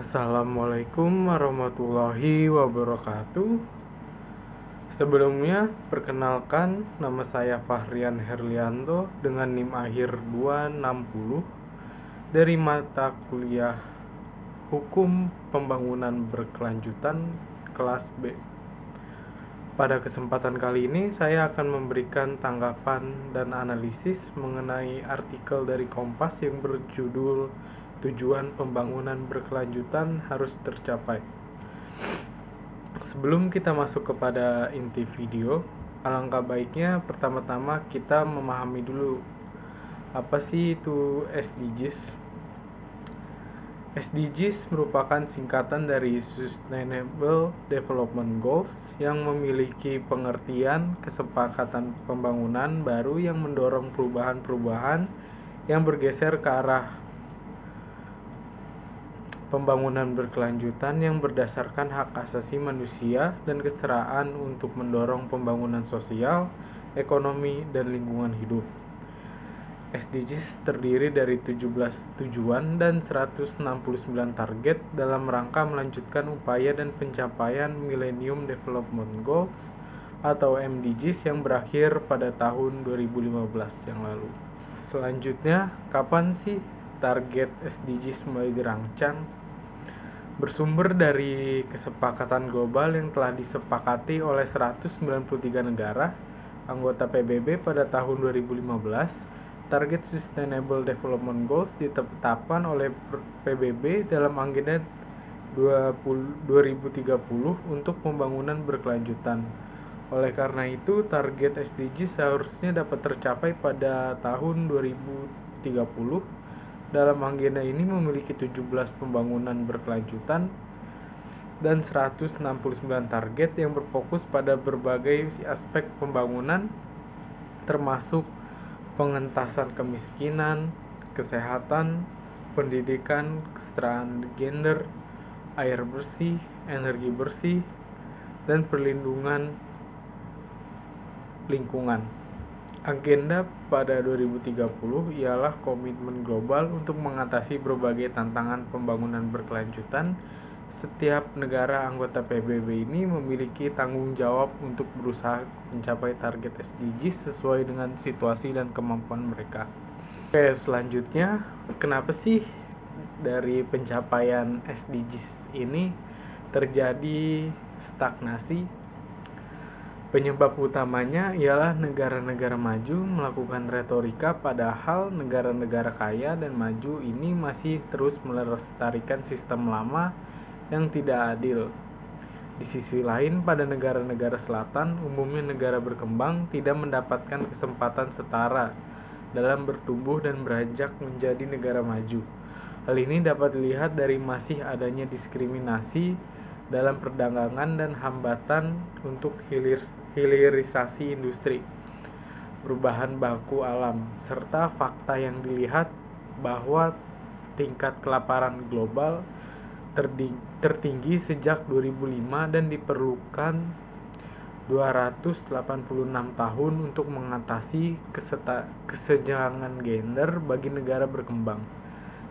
Assalamualaikum warahmatullahi wabarakatuh. Sebelumnya, perkenalkan nama saya Fahrian Herlianto dengan NIM akhir 260 dari mata kuliah Hukum Pembangunan Berkelanjutan kelas B. Pada kesempatan kali ini, saya akan memberikan tanggapan dan analisis mengenai artikel dari Kompas yang berjudul Tujuan Pembangunan Berkelanjutan Harus Tercapai. Sebelum kita masuk kepada inti video, alangkah baiknya pertama-tama kita memahami dulu apa sih itu SDGs. SDGs merupakan singkatan dari Sustainable Development Goals yang memiliki pengertian kesepakatan pembangunan baru yang mendorong perubahan-perubahan yang bergeser ke arah pembangunan berkelanjutan yang berdasarkan hak asasi manusia dan kesetaraan untuk mendorong pembangunan sosial, ekonomi, dan lingkungan hidup. SDGs terdiri dari 17 tujuan dan 169 target dalam rangka melanjutkan upaya dan pencapaian Millennium Development Goals atau MDGs yang berakhir pada tahun 2015 yang lalu. Selanjutnya, kapan sih target SDGs mulai dirancang? Bersumber dari kesepakatan global yang telah disepakati oleh 193 negara anggota PBB pada tahun 2015, target Sustainable Development Goals ditetapkan oleh PBB dalam agenda 2030 untuk pembangunan berkelanjutan. Oleh karena itu, target SDG seharusnya dapat tercapai pada tahun 2030. Dalam agenda ini memiliki 17 pembangunan berkelanjutan dan 169 target yang berfokus pada berbagai aspek pembangunan, termasuk pengentasan kemiskinan, kesehatan, pendidikan, kesetaraan gender, air bersih, energi bersih, dan perlindungan lingkungan. Agenda pada 2030 ialah komitmen global untuk mengatasi berbagai tantangan pembangunan berkelanjutan. Setiap negara anggota PBB ini memiliki tanggung jawab untuk berusaha mencapai target SDGs sesuai dengan situasi dan kemampuan mereka. Oke, selanjutnya, kenapa sih dari pencapaian SDGs ini terjadi stagnasi? Penyebab utamanya ialah negara-negara maju melakukan retorika padahal negara-negara kaya dan maju ini masih terus melestarikan sistem lama yang tidak adil. Di sisi lain, pada negara-negara selatan, umumnya negara berkembang tidak mendapatkan kesempatan setara dalam bertumbuh dan beranjak menjadi negara maju. Hal ini dapat dilihat dari masih adanya diskriminasi dalam perdagangan dan hambatan untuk hilirisasi industri, perubahan baku alam, serta fakta yang dilihat bahwa tingkat kelaparan global tertinggi sejak 2005 dan diperlukan 286 tahun untuk mengatasi kesenjangan gender bagi negara berkembang.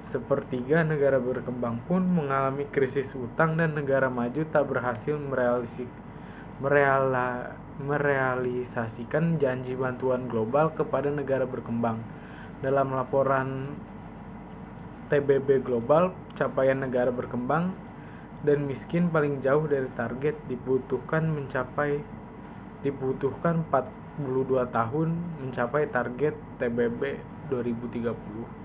Sepertiga negara berkembang pun mengalami krisis utang dan negara maju tak berhasil merealisasikan janji bantuan global kepada negara berkembang. Dalam laporan TBB Global, capaian negara berkembang dan miskin paling jauh dari target dibutuhkan 42 tahun mencapai target TBB 2030.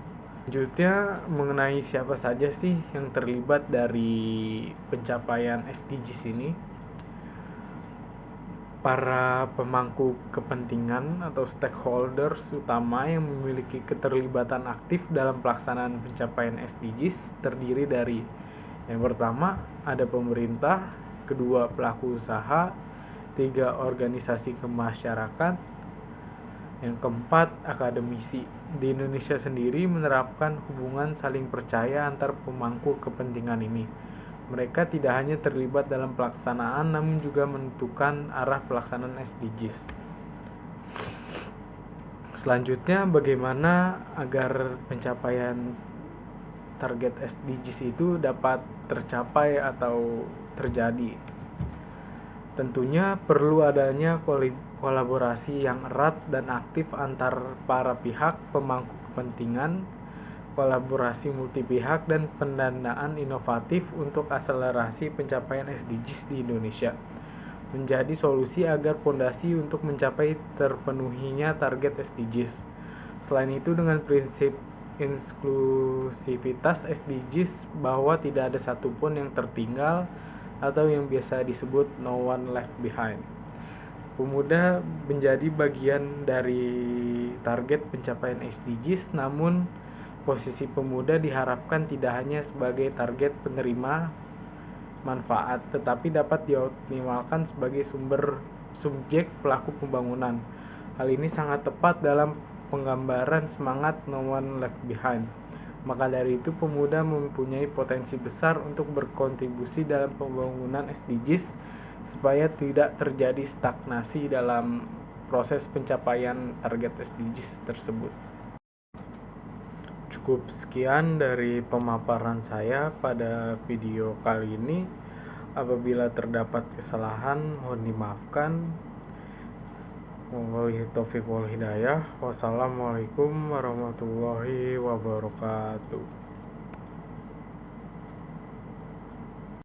Selanjutnya, mengenai siapa saja sih yang terlibat dari pencapaian SDGs ini. Para pemangku kepentingan atau stakeholders utama yang memiliki keterlibatan aktif dalam pelaksanaan pencapaian SDGs terdiri dari yang pertama, ada pemerintah, kedua, pelaku usaha, tiga, organisasi kemasyarakat, yang keempat, akademisi. Di Indonesia sendiri menerapkan hubungan saling percaya antar pemangku kepentingan ini. Mereka tidak hanya terlibat dalam pelaksanaan, namun juga menentukan arah pelaksanaan SDGs. Selanjutnya, bagaimana agar pencapaian target SDGs itu dapat tercapai atau terjadi. Tentunya perlu adanya kolaborasi yang erat dan aktif antar para pihak pemangku kepentingan, kolaborasi multi pihak, dan pendanaan inovatif untuk akselerasi pencapaian SDGs di Indonesia menjadi solusi agar fondasi untuk mencapai terpenuhinya target SDGs. Selain itu, dengan prinsip inklusivitas SDGs bahwa tidak ada satupun yang tertinggal atau yang biasa disebut no one left behind. Pemuda menjadi bagian dari target pencapaian SDGs, namun posisi pemuda diharapkan tidak hanya sebagai target penerima manfaat, tetapi dapat dioptimalkan sebagai subjek pelaku pembangunan. Hal ini sangat tepat dalam penggambaran semangat no one left behind. Maka dari itu, pemuda mempunyai potensi besar untuk berkontribusi dalam pembangunan SDGs supaya tidak terjadi stagnasi dalam proses pencapaian target SDGs tersebut. Cukup sekian dari pemaparan saya pada video kali ini. Apabila terdapat kesalahan, mohon dimaafkan. Wabillahi taufiq wal hidayah. Wassalamualaikum warahmatullahi wabarakatuh.